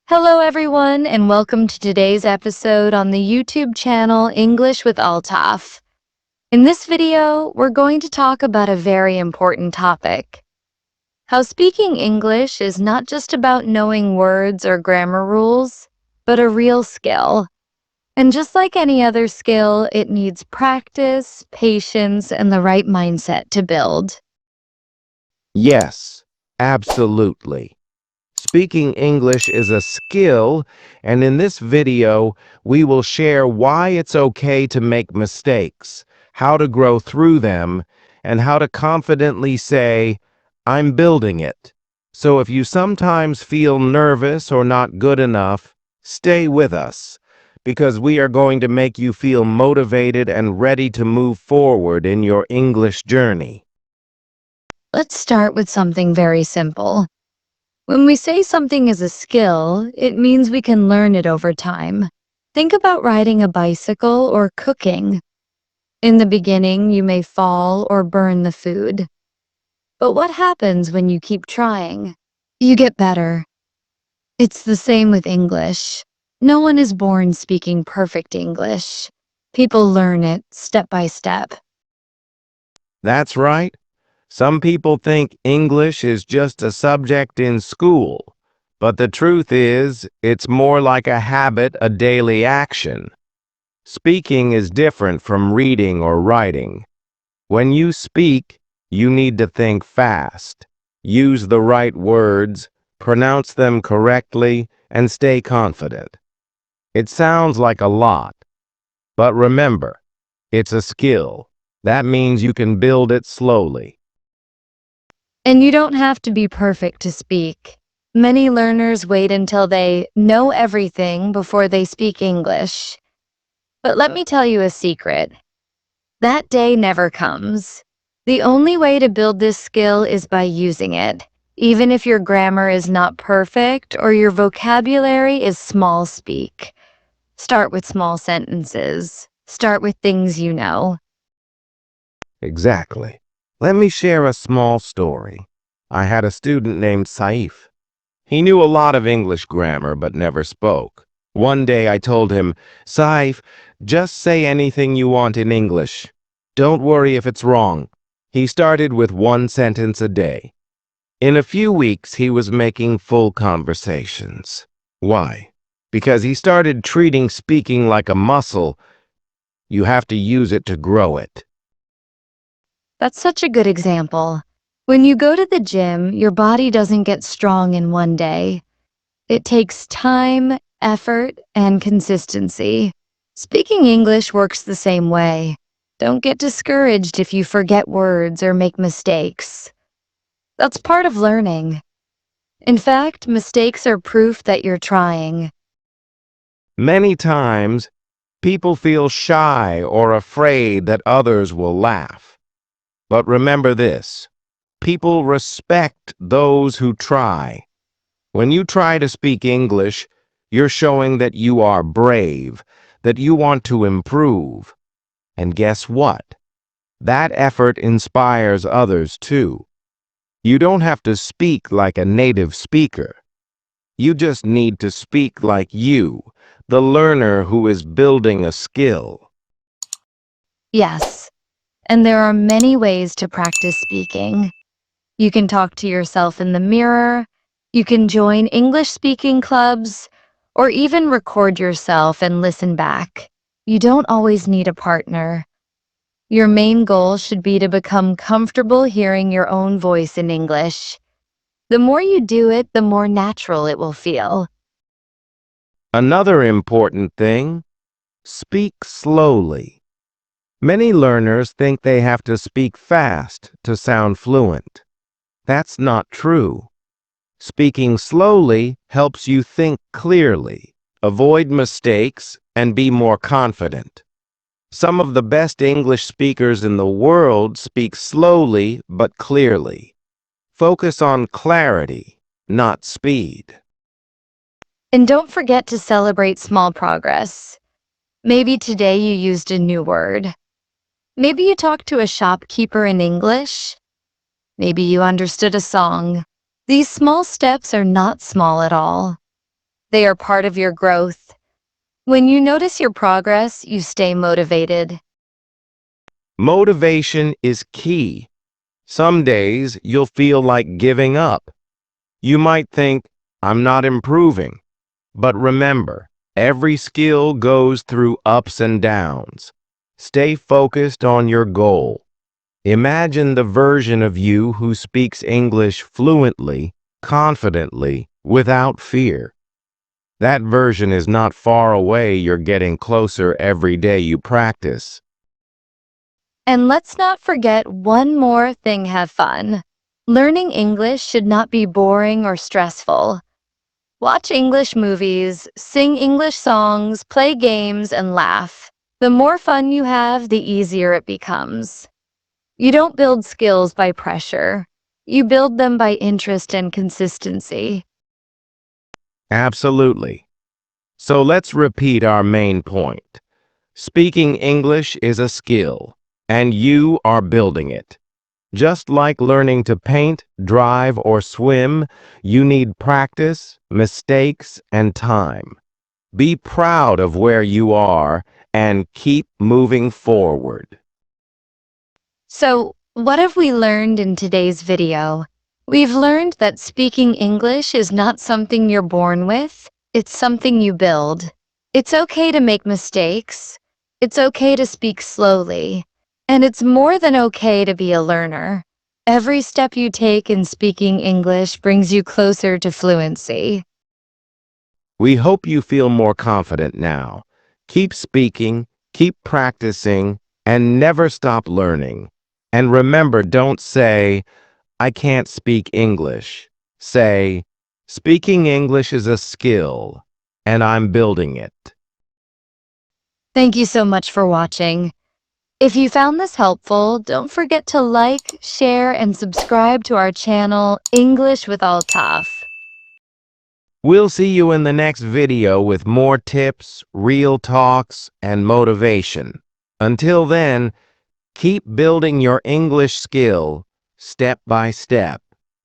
Hello, everyone, and welcome to today's episode on the YouTube channel English with Altaf. In this video, we're going to talk about a very important topic: how speaking English is not just about knowing words or grammar rules, but a real skill. And just like any other skill, it needs practice, patience, and the right mindset to build. Yes, absolutely. Speaking English is a skill, and in this video, we will share why it's okay to make mistakes, how to grow through them, and how to confidently say, "I'm building it." So if you sometimes feel nervous or not good enough, stay with us, because we are going to make you feel motivated and ready to move forward in your English journey. Let's start with something very simple. When we say something is a skill, it means we can learn it over time. Think about riding a bicycle or cooking. In the beginning, you may fall or burn the food. But what happens when you keep trying? You get better. It's the same with English. No one is born speaking perfect English. People learn it step by step. That's right. Some people think English is just a subject in school, but the truth is, it's more like a habit, a daily action. Speaking is different from reading or writing. When you speak, you need to think fast, use the right words, pronounce them correctly, and stay confident. It sounds like a lot, but remember, it's a skill. That means you can build it slowly. And you don't have to be perfect to speak. Many learners wait until they know everything before they speak English. But let me tell you a secret. That day never comes. The only way to build this skill is by using it. Even if your grammar is not perfect or your vocabulary is small speak. Start with small sentences. Start with things you know. Exactly. Let me share a small story. I had a student named Saif. He knew a lot of English grammar but never spoke. One day I told him, "Saif, just say anything you want in English. Don't worry if it's wrong." He started with one sentence a day. In a few weeks, he was making full conversations. Why? Because he started treating speaking like a muscle. You have to use it to grow it. That's such a good example. When you go to the gym, your body doesn't get strong in one day. It takes time, effort, and consistency. Speaking English works the same way. Don't get discouraged if you forget words or make mistakes. That's part of learning. In fact, mistakes are proof that you're trying. Many times, people feel shy or afraid that others will laugh. But remember this, people respect those who try. When you try to speak English, you're showing that you are brave, that you want to improve. And guess what? That effort inspires others too. You don't have to speak like a native speaker. You just need to speak like you, the learner who is building a skill. Yes, and there are many ways to practice speaking. You can talk to yourself in the mirror, you can join English speaking clubs, or even record yourself and listen back. You don't always need a partner. Your main goal should be to become comfortable hearing your own voice in English. The more you do it, the more natural it will feel. Another important thing, speak slowly. Many learners think they have to speak fast to sound fluent. That's not true. Speaking slowly helps you think clearly, avoid mistakes, and be more confident. Some of the best English speakers in the world speak slowly but clearly. Focus on clarity, not speed. And don't forget to celebrate small progress. Maybe today you used a new word. Maybe you talked to a shopkeeper in English. Maybe you understood a song. These small steps are not small at all. They are part of your growth. When you notice your progress, you stay motivated. Motivation is key. Some days you'll feel like giving up. You might think, I'm not improving. But remember, every skill goes through ups and downs. Stay focused on your goal. Imagine the version of you who speaks English fluently, confidently, without fear. That version is not far away. You're getting closer every day you practice. And let's not forget one more thing: have fun. Learning English should not be boring or stressful. Watch English movies, sing English songs, play games, and laugh. The more fun you have, the easier it becomes. You don't build skills by pressure. You build them by interest and consistency. Absolutely. So let's repeat our main point. Speaking English is a skill, and you are building it. Just like learning to paint, drive, or swim, you need practice, mistakes, and time. Be proud of where you are and keep moving forward. So, what have we learned in today's video? We've learned that speaking English is not something you're born with, it's something you build. It's okay to make mistakes. It's okay to speak slowly. And it's more than okay to be a learner. Every step you take in speaking English brings you closer to fluency. We hope you feel more confident now. Keep speaking, keep practicing, and never stop learning. And remember, don't say, I can't speak English. Say, speaking English is a skill, and I'm building it. Thank you so much for watching. If you found this helpful, don't forget to like, share, and subscribe to our channel, English with Altaf. We'll see you in the next video with more tips, real talks, and motivation. Until then, keep building your English skill step by step.